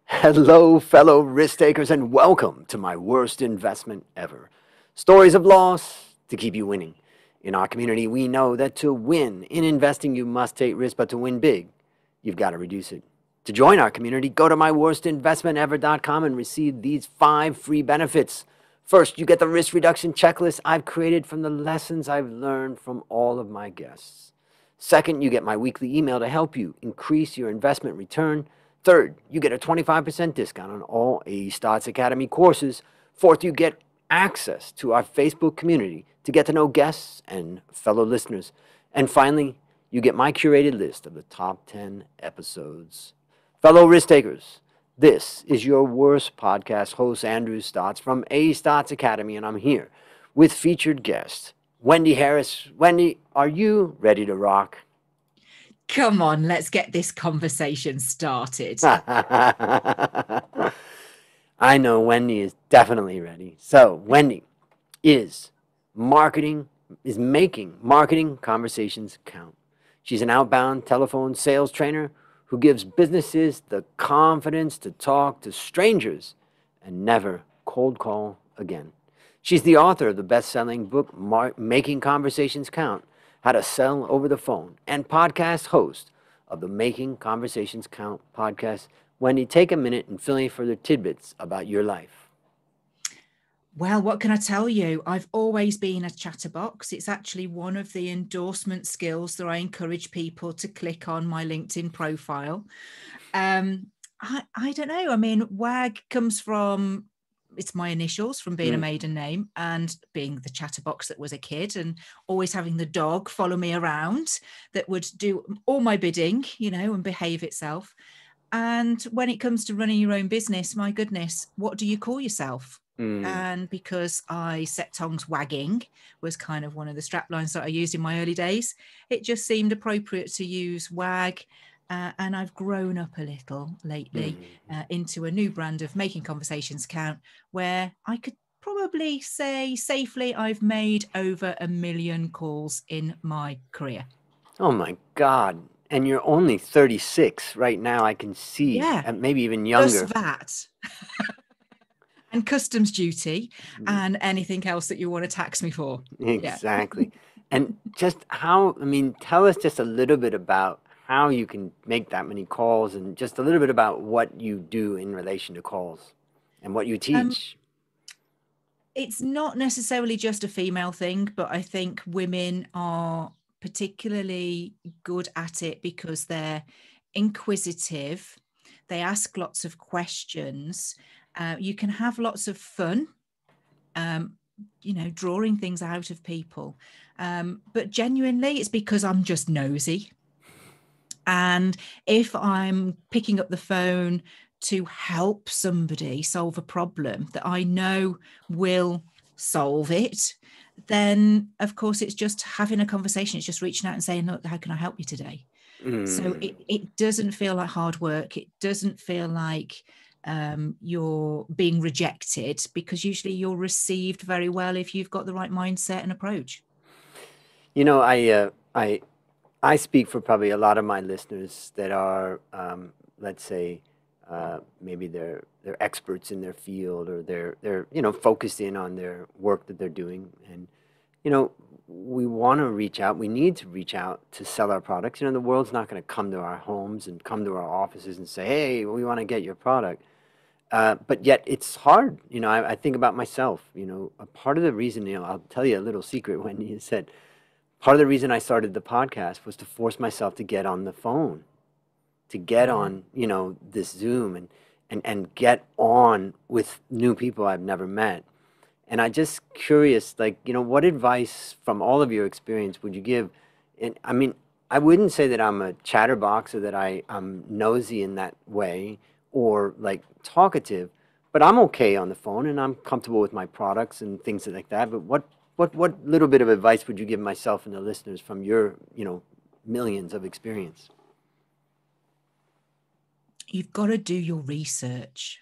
Hello, fellow risk takers, and welcome to my worst investment ever. Stories of loss to keep you winning. In our community, we know that to win in investing, you must take risk, but to win big, you've got to reduce it. To join our community, go to myworstinvestmentever.com and receive these 5 free benefits. First, you get the risk reduction checklist I've created from the lessons I've learned from all of my guests. Second, you get my weekly email to help you increase your investment return. Third, you get a 25% discount on all A Stotts Academy courses. Fourth, you get access to our Facebook community to get to know guests and fellow listeners. And finally, you get my curated list of the top 10 episodes. Fellow risk takers, this is your worst podcast host, Andrew Stotts from A Stotts Academy, and I'm here with featured guest, Wendy Harris. Wendy, are you ready to rock? Come on, let's get this conversation started. I know Wendy is definitely ready. So, Wendy is making marketing conversations count. She's an outbound telephone sales trainer who gives businesses the confidence to talk to strangers and never cold call again. She's the author of the best-selling book Making Conversations Count: How to Sell Over the Phone, and podcast host of the Making Conversations Count podcast. Wendy, take a minute and fill in further tidbits about your life. Well, what can I tell you? I've always been a chatterbox. It's actually one of the endorsement skills that I encourage people to click on my LinkedIn profile. I don't know. I mean, WAG comes from, it's my initials from being a maiden name and being the chatterbox that was a kid and always having the dog follow me around that would do all my bidding, and behave itself. And when it comes to running your own business, my goodness, what do you call yourself? And because I set tongues wagging was kind of one of the strap lines that I used in my early days, it just seemed appropriate to use WAG. And I've grown up a little lately into a new brand of Making Conversations Count, where I could probably say safely I've made over 1 million calls in my career. Oh my God. And you're only 36 right now, I can see. Yeah. Maybe even younger. Plus that. And customs duty and anything else that you want to tax me for. Exactly. And just tell us just a little bit about how you can make that many calls and just a little bit about what you do in relation to calls and what you teach. It's not necessarily just a female thing, but I think women are particularly good at it because they're inquisitive. They ask lots of questions. You can have lots of fun, drawing things out of people. But genuinely, it's because I'm just nosy. And if I'm picking up the phone to help somebody solve a problem that I know will solve it, then of course it's just having a conversation. It's just reaching out and saying, look, how can I help you today? So it doesn't feel like hard work. It doesn't feel like you're being rejected, because usually you're received very well if you've got the right mindset and approach. I speak for probably a lot of my listeners that are, let's say, maybe they're experts in their field, or they're focused in on their work that they're doing, and we want to reach out. We need to reach out to sell our products. The world's not going to come to our homes and come to our offices and say, hey, we want to get your product. But yet it's hard. I think about myself. A part of the reason, I'll tell you a little secret, Wendy, is that part of the reason I started the podcast was to force myself to get on the phone, to get on, this Zoom and get on with new people I've never met. And I'm just curious, what advice from all of your experience would you give? And I wouldn't say that I'm a chatterbox or that I'm nosy in that way or talkative, but I'm okay on the phone and I'm comfortable with my products and things like that. But what little bit of advice would you give myself and the listeners from your, millions of experience? You've got to do your research.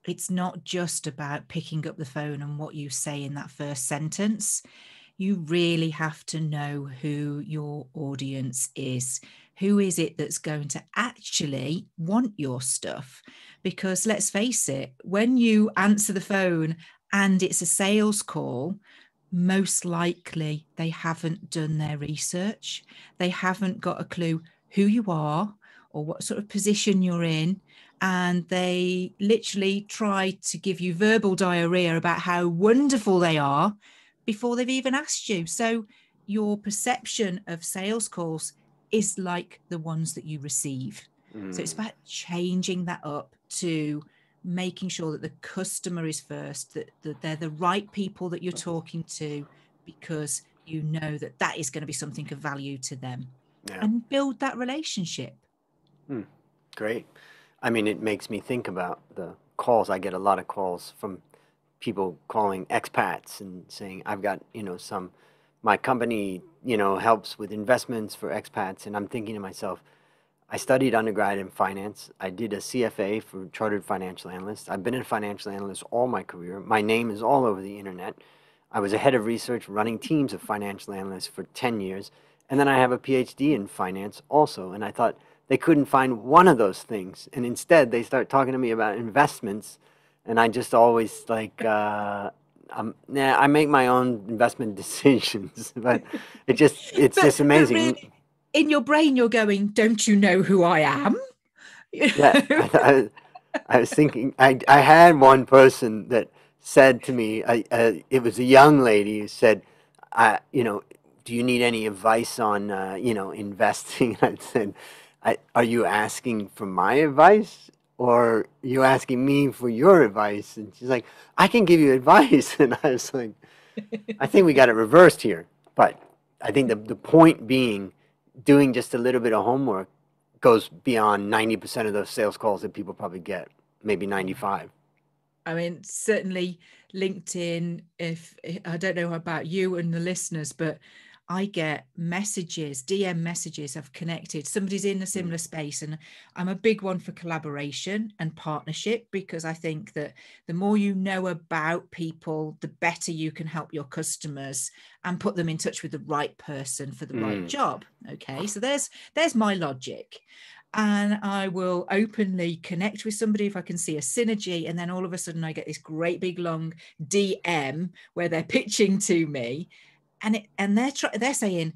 It's not just about picking up the phone and what you say in that first sentence. You really have to know who your audience is, who is it that's going to actually want your stuff? Because let's face it, when you answer the phone and it's a sales call, most likely they haven't done their research. They haven't got a clue who you are or what sort of position you're in. And they literally try to give you verbal diarrhea about how wonderful they are before they've even asked you. So your perception of sales calls is like the ones that you receive. So it's about changing that up to making sure that the customer is first, that they're the right people that you're talking to, because you know that that is going to be something of value to them. Yeah. And build that relationship. Great. I mean, it makes me think about the calls. I get a lot of calls from people calling expats and saying, I've got, my company, helps with investments for expats. And I'm thinking to myself, I studied undergrad in finance. I did a CFA for Chartered Financial Analyst. I've been a financial analyst all my career. My name is all over the internet. I was a head of research running teams of financial analysts for 10 years. And then I have a PhD in finance also. And I thought they couldn't find one of those things. And instead, they start talking to me about investments. And I just always I make my own investment decisions. But it's just amazing. Really, in your brain, you're going, don't you know who I am? Yeah, I was thinking, I had one person that said to me, it was a young lady who said, do you need any advice on, investing? I said, are you asking for my advice, or are you asking me for your advice? And she's like, I can give you advice. And I was like, I think we got it reversed here. But I think the point being, doing just a little bit of homework goes beyond 90% of those sales calls that people probably get, maybe 95. I mean, certainly LinkedIn, if I don't know about you and the listeners, but I get messages, DM messages. I've connected. Somebody's in a similar space. And I'm a big one for collaboration and partnership, because I think that the more you know about people, the better you can help your customers and put them in touch with the right person for the right job. Okay, so there's my logic. And I will openly connect with somebody if I can see a synergy. And then all of a sudden I get this great big long DM where they're pitching to me. And they're saying,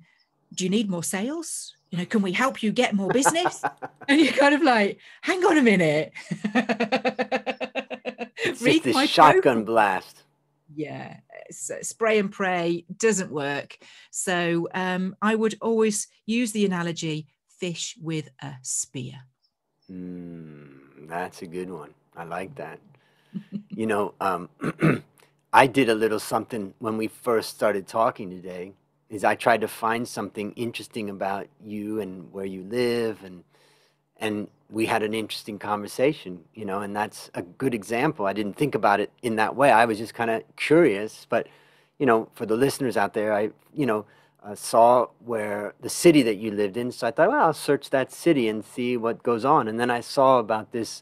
do you need more sales? Can we help you get more business? And you're kind of like, hang on a minute. It's just this shotgun blast. Yeah, spray and pray doesn't work. So I would always use the analogy, fish with a spear. That's a good one. I like that. I did a little something when we first started talking today, is I tried to find something interesting about you and where you live, and we had an interesting conversation, and that's a good example. I didn't think about it in that way. I was just kind of curious, but, for the listeners out there, I saw where the city that you lived in, so I thought, well, I'll search that city and see what goes on. And then I saw about this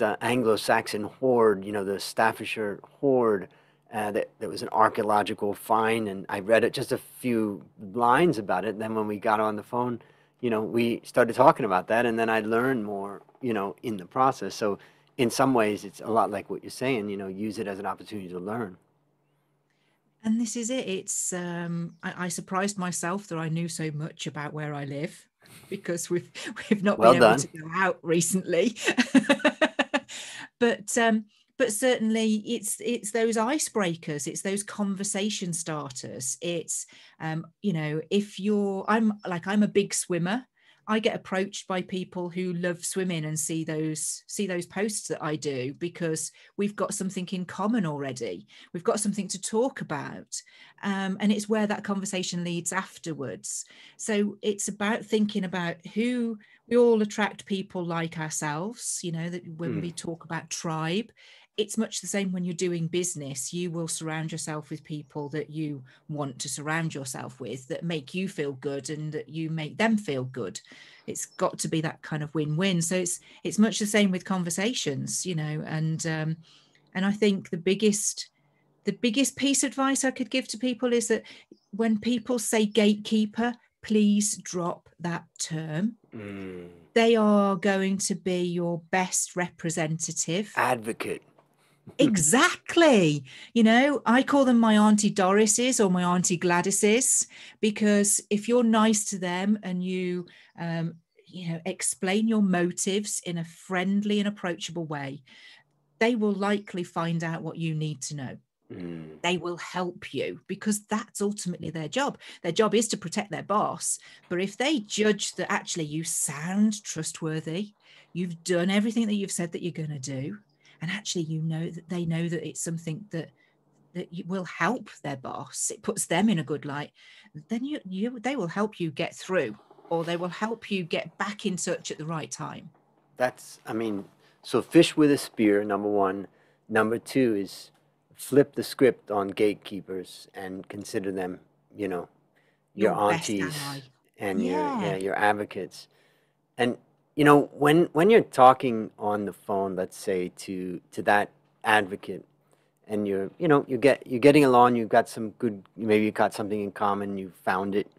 Anglo-Saxon hoard, the Staffordshire hoard, that was an archaeological find, and I read it, just a few lines about it. And then when we got on the phone, we started talking about that, and then I learned more, in the process. So in some ways, it's a lot like what you're saying, use it as an opportunity to learn. And this is it. It's I surprised myself that I knew so much about where I live, because we've not been able to go out recently. But certainly it's those icebreakers, it's those conversation starters. It's if I'm a big swimmer, I get approached by people who love swimming and see those posts that I do, because we've got something in common already. We've got something to talk about. And it's where that conversation leads afterwards. So it's about thinking about who we all attract, people like ourselves, that when we talk about tribe, it's much the same when you're doing business. You will surround yourself with people that you want to surround yourself with, that make you feel good and that you make them feel good. It's got to be that kind of win-win. So it's much the same with conversations, and I think the biggest piece of advice I could give to people is that when people say gatekeeper, please drop that term. Mm. They are going to be your best representative. Advocate. Exactly. You know, I call them my Auntie Dorises or my Auntie Gladyses, because if you're nice to them and you know, explain your motives in a friendly and approachable way, they will likely find out what you need to know. Mm. They will help you, because that's ultimately their job. Their job is to protect their boss. But if they judge that actually you sound trustworthy, you've done everything that you've said that you're going to do, and actually you know that they know that it's something that will help their boss, it puts them in a good light, then they will help you get through, or they will help you get back in touch at the right time. That's, I mean, so fish with a spear, number one. Number two is flip the script on gatekeepers and consider them, you know, your Your best ally. aunties and Yeah. your advocates. And you know, when you're talking on the phone, let's say to that advocate, and you're getting along, you've got some good, maybe you got something in common, you found it.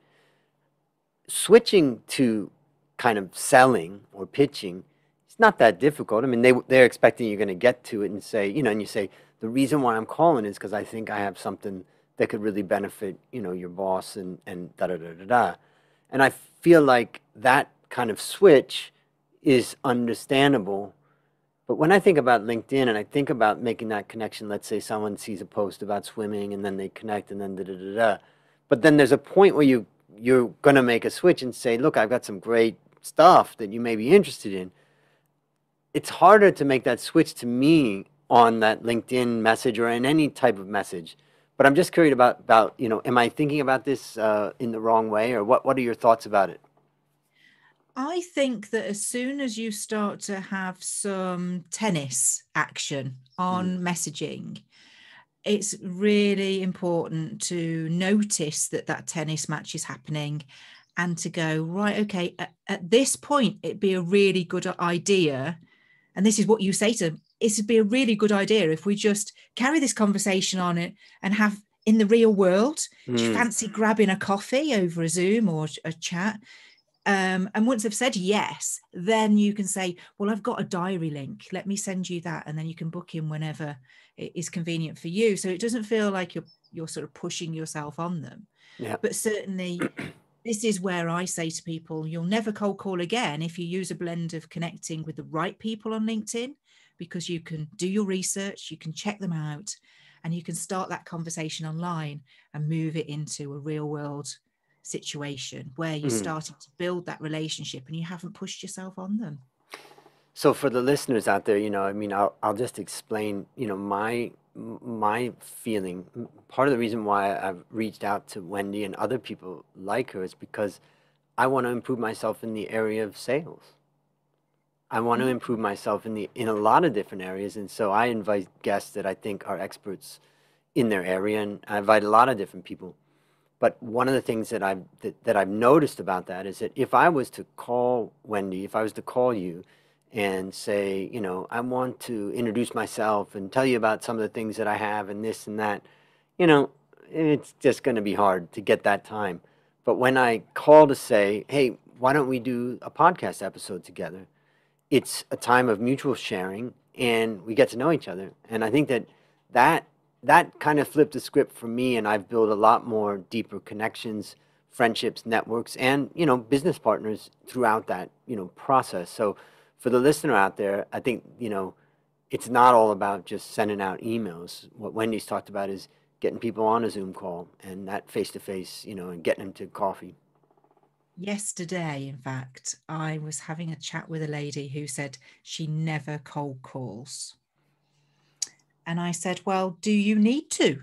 Switching to kind of selling or pitching, it's not that difficult. I mean, they're expecting you're going to get to it and say, and you say, the reason why I'm calling is because I think I have something that could really benefit, your boss and da da da da da. And I feel like that kind of switch is understandable. But when I think about LinkedIn and I think about making that connection, let's say someone sees a post about swimming and then they connect and then da da da da. But then there's a point where you're going to make a switch and say, look, I've got some great stuff that you may be interested in. It's harder to make that switch to me on that LinkedIn message or in any type of message. But I'm just curious about am I thinking about this in the wrong way, or what are your thoughts about it? I think that as soon as you start to have some tennis action on messaging, it's really important to notice that tennis match is happening and to go, right, okay, at this point, it'd be a really good idea. And this is what you say to them. It would be a really good idea if we just carry this conversation on it and have in the real world, do you fancy grabbing a coffee over a Zoom or a chat? And once they've said yes, then you can say, well, I've got a diary link. Let me send you that. And then you can book in whenever it is convenient for you. So it doesn't feel like you're sort of pushing yourself on them. Yeah. But certainly this is where I say to people, you'll never cold call again if you use a blend of connecting with the right people on LinkedIn, because you can do your research, you can check them out, and you can start that conversation online and move it into a real world situation where you're starting to build that relationship and you haven't pushed yourself on them. So for the listeners out there, I mean, I'll just explain, my feeling. Part of the reason why I've reached out to Wendy and other people like her is because I want to improve myself in the area of sales. I want to improve myself in a lot of different areas, and so I invite guests that I think are experts in their area, and I invite a lot of different people. But one of the things that I've noticed about that is that if I was to call Wendy, if I was to call you and say, I want to introduce myself and tell you about some of the things that I have and this and that, it's just going to be hard to get that time. But when I call to say, hey, why don't we do a podcast episode together? It's a time of mutual sharing and we get to know each other. And I think that kind of flipped the script for me, and I've built a lot more deeper connections, friendships, networks, and business partners throughout that process. So for the listener out there, I think it's not all about just sending out emails. What Wendy's talked about is getting people on a Zoom call and that face to face, and getting them to coffee. Yesterday, in fact, I was having a chat with a lady who said she never cold calls. And I said, well, do you need to? It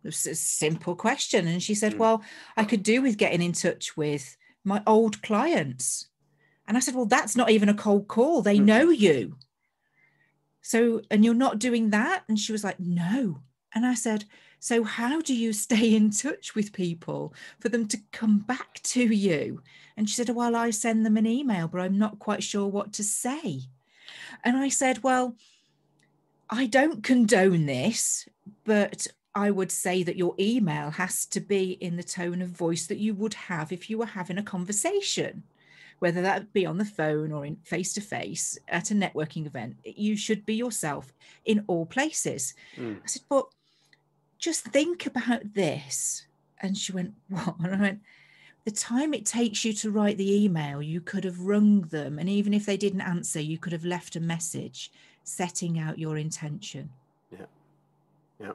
was a simple question. And she said, well, I could do with getting in touch with my old clients. And I said, well, that's not even a cold call. They know you. So, and you're not doing that? And she was like, no. And I said, so how do you stay in touch with people for them to come back to you? And she said, well, I send them an email, but I'm not quite sure what to say. And I said, well, I don't condone this, but I would say that your email has to be in the tone of voice that you would have if you were having a conversation, whether that be on the phone or in face to face at a networking event. You should be yourself in all places. I said, but just think about this. And she went, what? And I went, the time it takes you to write the email, you could have rung them. And even if they didn't answer, you could have left a message setting out your intention. Yeah. Yeah.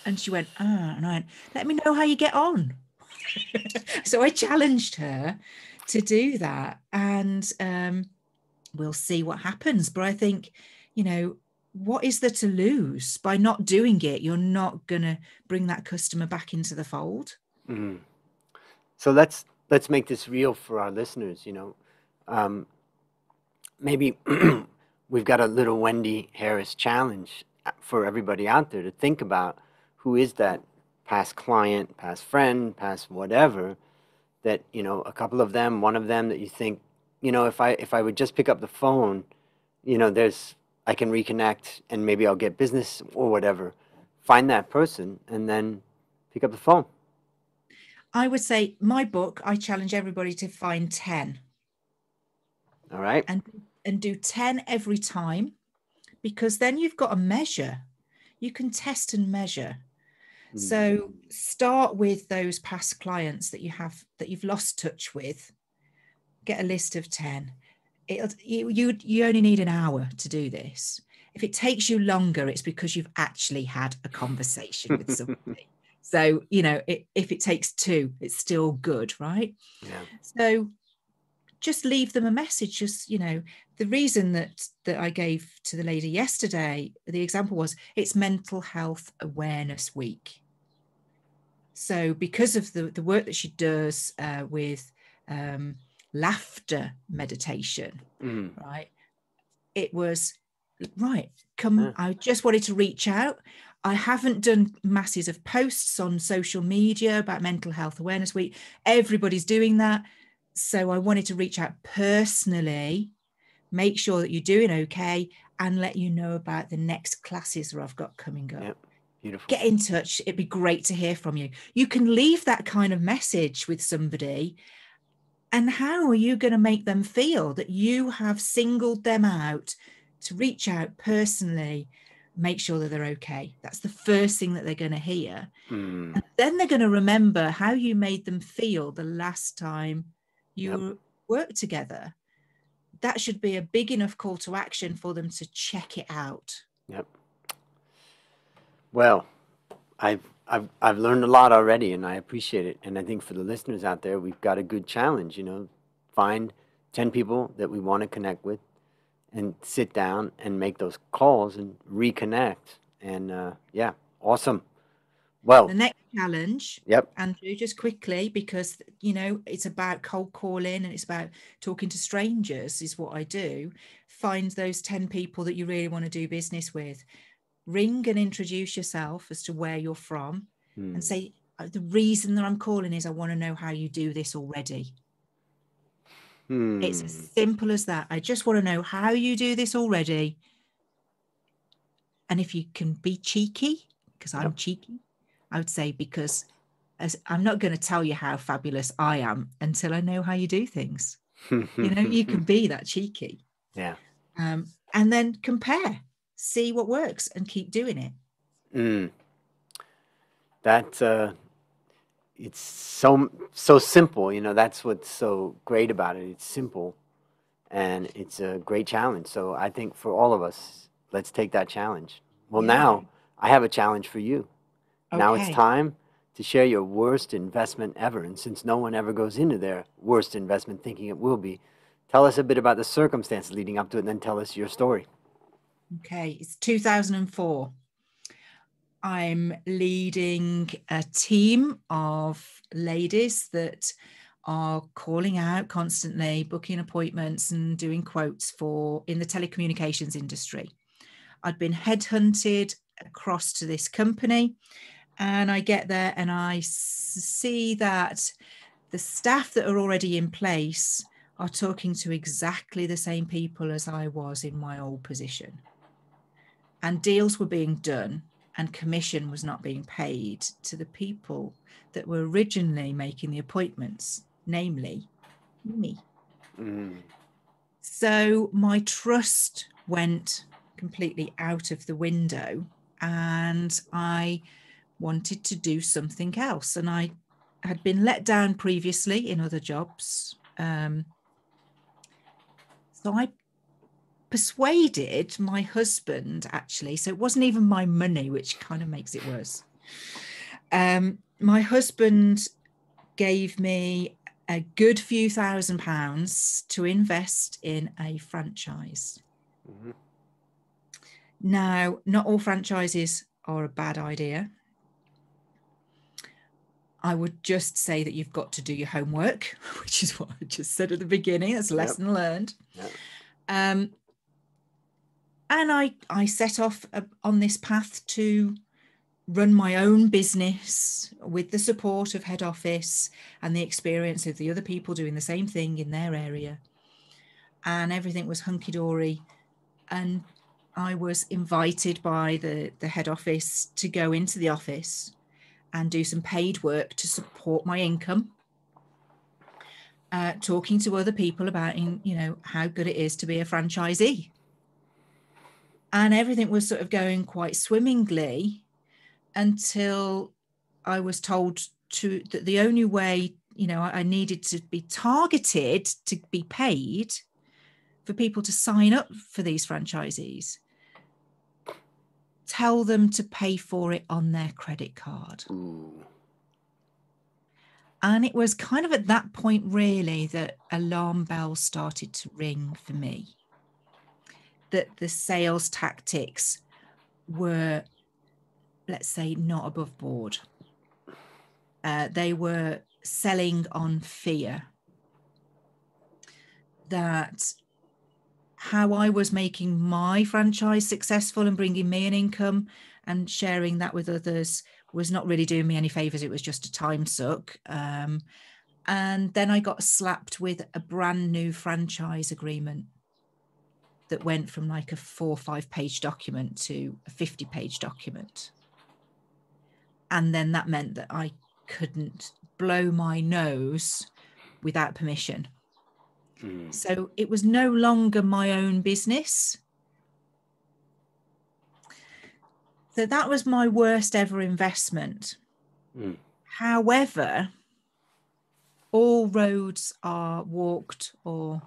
And she went, and I went, let me know how you get on. So I challenged her to do that. And we'll see what happens. But I think, what is there to lose by not doing it? You're not going to bring that customer back into the fold. Mm. So let's make this real for our listeners. Maybe we've got a little Wendy Harris challenge for everybody out there to think about who is that past client, past friend, past whatever that, a couple of them, one of them that you think, if I would just pick up the phone, I can reconnect and maybe I'll get business or whatever. Find that person and then pick up the phone. I would say my book, I challenge everybody to find 10. All right. And do 10 every time, because then you've got a measure. You can test and measure. So start with those past clients that you've lost touch with. Get a list of 10. You only need an hour to do this. If it takes you longer, it's because you've actually had a conversation with somebody. So, if it takes 2, it's still good, right? Yeah. So just leave them a message. Just, the reason that I gave to the lady yesterday, the example was it's Mental Health Awareness Week. So because of the work that she does with laughter meditation, right? It was, right, I just wanted to reach out. I haven't done masses of posts on social media about Mental Health Awareness Week. Everybody's doing that. So I wanted to reach out personally, make sure that you're doing okay, and let you know about the next classes that I've got coming up. Yep. Beautiful. Get in touch. It'd be great to hear from you. You can leave that kind of message with somebody. And how are you going to make them feel that you have singled them out to reach out personally, make sure that they're okay? That's the first thing that they're going to hear. And then they're going to remember how you made them feel the last time you worked together. That should be a big enough call to action for them to check it out. Yep. Well, I've learned a lot already, and I appreciate it. And I think for the listeners out there, we've got a good challenge. Find 10 people that we want to connect with, and sit down and make those calls and reconnect. And awesome. Well, the next challenge, yep, Andrew, just quickly, because it's about cold calling and it's about talking to strangers, is what I do. Find those 10 people that you really want to do business with. Ring and introduce yourself as to where you're from, and say, the reason that I'm calling is I want to know how you do this already. It's as simple as that. I just want to know how you do this already. And if you can be cheeky, because I'm cheeky, I would say, because I'm not going to tell you how fabulous I am until I know how you do things. You can be that cheeky. Yeah. And then compare, see what works, and keep doing it. That it's so simple. That's what's so great about it. It's simple, and it's a great challenge. So I think for all of us, let's take that challenge. Well, now I have a challenge for you. Okay. Now it's time to share your worst investment ever. And since no one ever goes into their worst investment thinking it will be, tell us a bit about the circumstances leading up to it, and then tell us your story. Okay, it's 2004. I'm leading a team of ladies that are calling out constantly, booking appointments and doing quotes in the telecommunications industry. I'd been headhunted across to this company, and I get there and I see that the staff that are already in place are talking to exactly the same people as I was in my old position. And deals were being done, and commission was not being paid to the people that were originally making the appointments, namely me. So my trust went completely out of the window, and I wanted to do something else. And I had been let down previously in other jobs. So I persuaded my husband, actually, so it wasn't even my money, which kind of makes it worse. My husband gave me a good few £1,000s to invest in a franchise. Now, not all franchises are a bad idea. I would just say that you've got to do your homework, which is what I just said at the beginning. That's a lesson learned. And I set off on this path to run my own business with the support of head office and the experience of the other people doing the same thing in their area. And everything was hunky-dory. And I was invited by the head office to go into the office and do some paid work to support my income, talking to other people about, you know, how good it is to be a franchisee. And everything was sort of going quite swimmingly until I was told that the only way, you know, I needed to be targeted to be paid for people to sign up for these franchisees, tell them to pay for it on their credit card. And it was kind of at that point, really, that alarm bells started to ring for me, that the sales tactics were, let's say, not above board. They were selling on fear that how I was making my franchise successful and bringing me an income and sharing that with others was not really doing me any favors. It was just a time suck. And then I got slapped with a brand new franchise agreement that went from like a 4 or 5 page document to a 50-page document. And then that meant that I couldn't blow my nose without permission. So it was no longer my own business. So that was my worst ever investment. However, all roads are walked or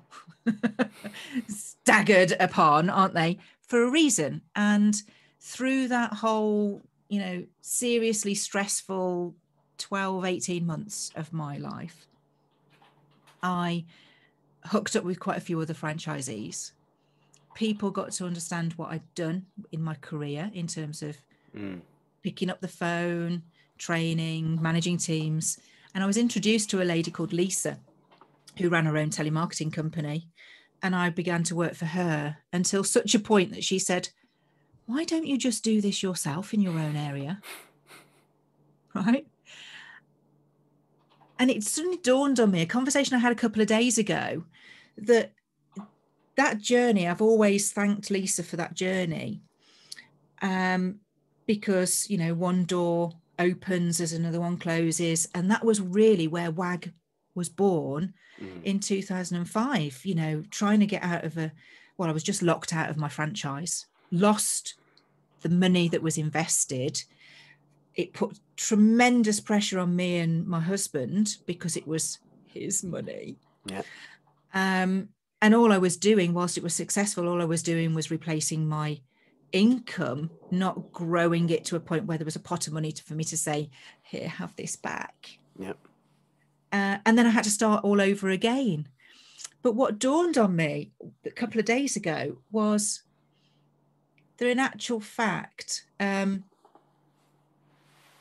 staggered upon, aren't they, for a reason. And through that whole, you know, seriously stressful 12, 18 months of my life, I hooked up with quite a few other franchisees. People got to understand what I'd done in my career in terms of picking up the phone, training, managing teams. And I was introduced to a lady called Lisa, who ran her own telemarketing company. And I began to work for her until such a point that she said, why don't you just do this yourself in your own area? Right? And it suddenly dawned on me, a conversation I had a couple of days ago, that journey, I've always thanked Lisa for that journey, because, you know, one door opens as another one closes. And that was really where WAG was born in 2005, you know, trying to get out of I was just locked out of my franchise, lost the money that was invested. It put tremendous pressure on me and my husband because it was his money. And all I was doing, whilst it was successful, all I was doing was replacing my income, not growing it to a point where there was a pot of money for me to say, here, have this back. And then I had to start all over again. But what dawned on me a couple of days ago was that in actual fact, the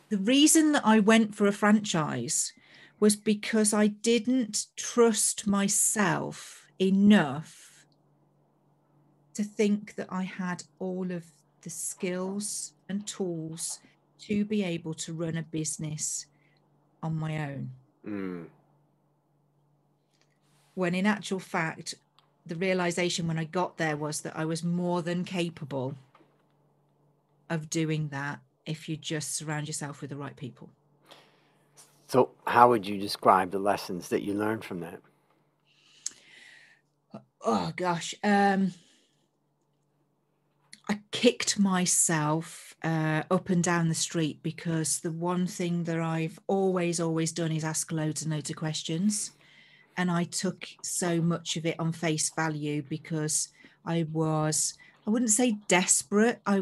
reason that I went for a franchise was because I didn't trust myself enough to think that I had all of the skills and tools to be able to run a business on my own. When in actual fact, the realization when I got there was that I was more than capable of doing that if you just surround yourself with the right people. So how would you describe the lessons that you learned from that? Oh gosh, I kicked myself up and down the street, because the one thing that I've always done is ask loads and loads of questions. And I took so much of it on face value, because I wouldn't say desperate. I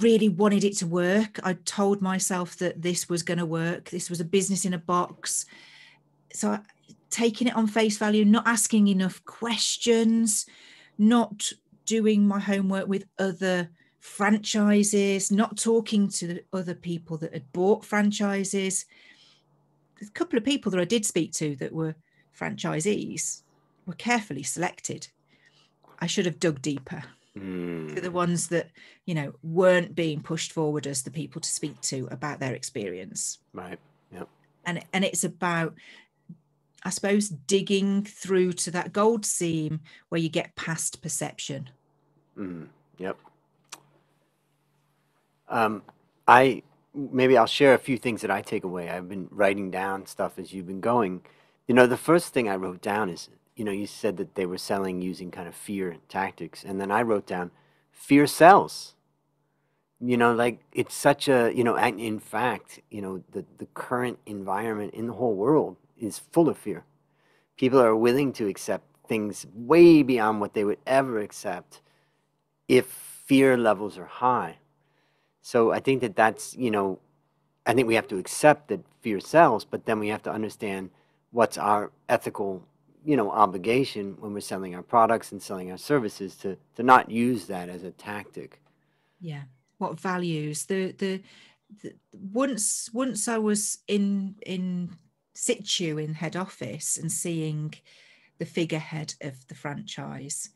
really wanted it to work. I told myself that this was going to work. This was a business in a box. So taking it on face value, not asking enough questions, not doing my homework with other franchises, not talking to other people that had bought franchises. A couple of people that I did speak to that were franchisees were carefully selected. I should have dug deeper to the ones that, weren't being pushed forward as the people to speak to about their experience. Right. Yep. And it's about, I suppose, digging through to that gold seam where you get past perception. Yep. Maybe I'll share a few things that I take away. I've been writing down stuff as you've been going. The first thing I wrote down is, you said that they were selling using kind of fear tactics. And then I wrote down, fear sells. Like it's such a, and in fact, the current environment in the whole world is full of fear. People are willing to accept things way beyond what they would ever accept if fear levels are high. So I think that's, I think we have to accept that fear sells, but then we have to understand what's our ethical, obligation when we're selling our products and selling our services to not use that as a tactic. Yeah. What values? The once I was in situ in head office and seeing the figurehead of the franchise,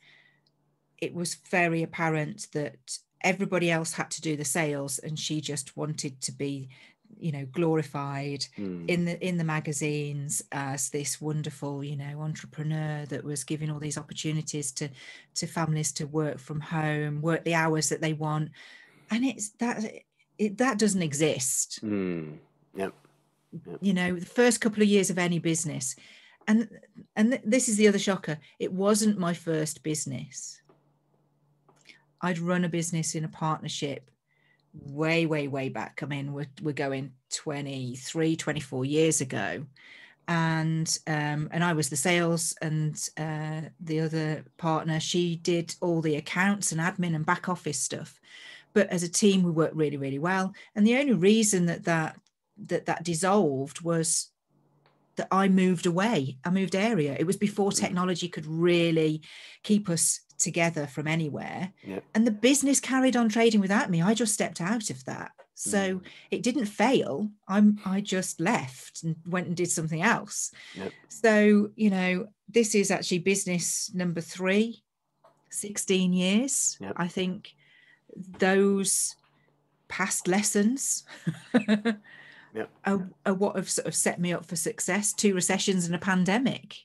it was very apparent that everybody else had to do the sales, and she just wanted to be, glorified in the magazines as this wonderful, entrepreneur that was giving all these opportunities to families to work from home, work the hours that they want. And that doesn't exist. Yep. Yep. The first couple of years of any business, and this is the other shocker, it wasn't my first business. I'd run a business in a partnership way back. I mean, we're going 23, 24 years ago. And I was the sales, and the other partner, she did all the accounts and admin and back office stuff. But as a team, we worked really, really well. And the only reason that dissolved was that I moved away. I moved area. It was before technology could really keep us together from anywhere. Yep. And the business carried on trading without me. I just stepped out of that. So it didn't fail. I just left and went and did something else. Yep. So, this is actually business number 3, 16 years. Yep. I think those past lessons Yep. are what have sort of set me up for success. 2 recessions and a pandemic.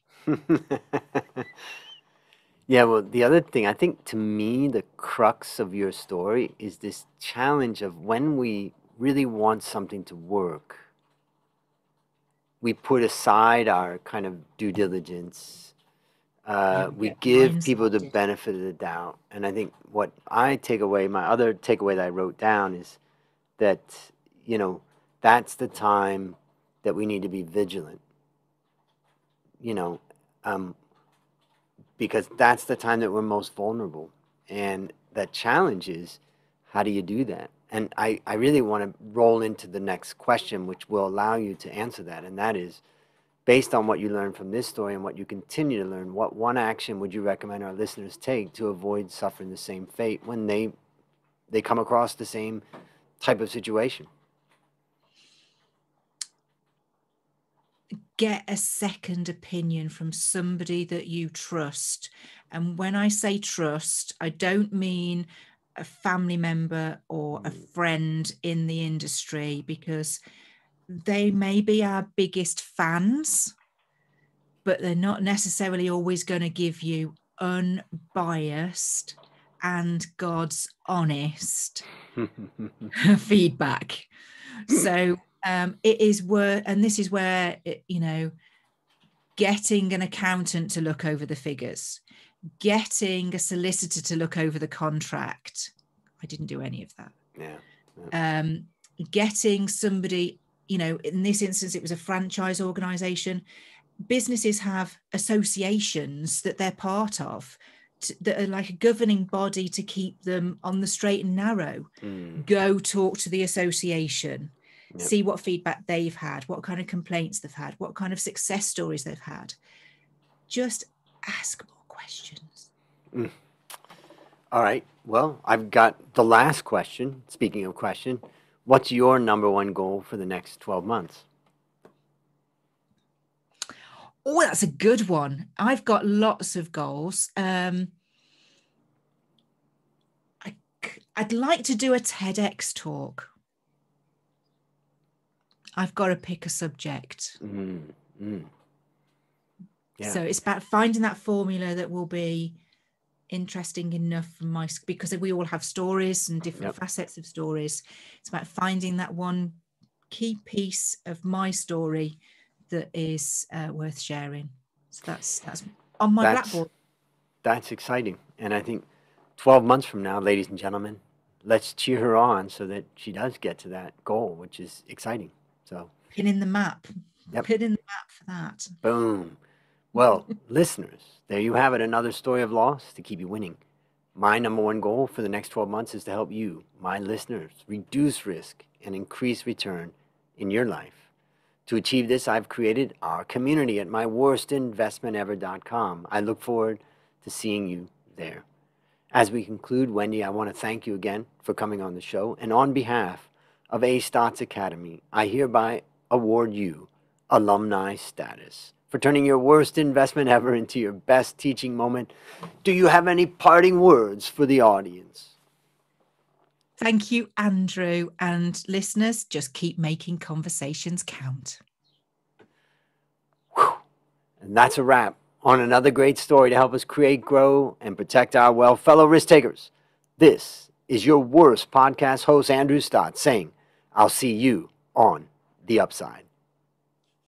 Yeah, well, the other thing, I think to me, the crux of your story is this challenge of when we really want something to work, we put aside our kind of due diligence. We give people the benefit of the doubt. And I think what I take away, my other takeaway that I wrote down is that, that's the time that we need to be vigilant. Because that's the time that we're most vulnerable. And the challenge is, how do you do that? And I really want to roll into the next question, which will allow you to answer that. And that is, based on what you learned from this story and what you continue to learn, what one action would you recommend our listeners take to avoid suffering the same fate when they come across the same type of situation? Get a second opinion from somebody that you trust. And when I say trust, I don't mean a family member or a friend in the industry, because they may be our biggest fans, but they're not necessarily always going to give you unbiased and God's honest feedback. So it is where, and this is where, getting an accountant to look over the figures, getting a solicitor to look over the contract. I didn't do any of that. Yeah. Getting somebody, in this instance, it was a franchise organization. Businesses have associations that they're part of that are like a governing body to keep them on the straight and narrow. Go talk to the association, see what feedback they've had, what kind of complaints they've had, what kind of success stories they've had. Just ask more questions. All right. Well, I've got the last question. Speaking of question, what's your number one goal for the next 12 months? Oh, that's a good one. I've got lots of goals. I'd like to do a TEDx talk. I've got to pick a subject. Yeah. So it's about finding that formula that will be interesting enough for because we all have stories and different facets of stories. It's about finding that one key piece of my story that is worth sharing. So that's on my blackboard. That's exciting. And I think 12 months from now, ladies and gentlemen, let's cheer her on so that she does get to that goal, which is exciting. So pin in the map. Pin in the map for that. Boom. Well, listeners, there you have it. Another story of loss to keep you winning. My number one goal for the next 12 months is to help you, my listeners, reduce risk and increase return in your life. To achieve this, I've created our community at myworstinvestmentever.com. I look forward to seeing you there. As we conclude, Wendy, I want to thank you again for coming on the show. And on behalf of A Stotts Academy, I hereby award you alumni status for turning your worst investment ever into your best teaching moment. Do you have any parting words for the audience? Thank you, Andrew. And listeners, just keep making conversations count. Whew. And that's a wrap on another great story to help us create, grow, and protect our wealth. Fellow risk takers, this is your worst podcast host, Andrew Stott, saying, I'll see you on the upside.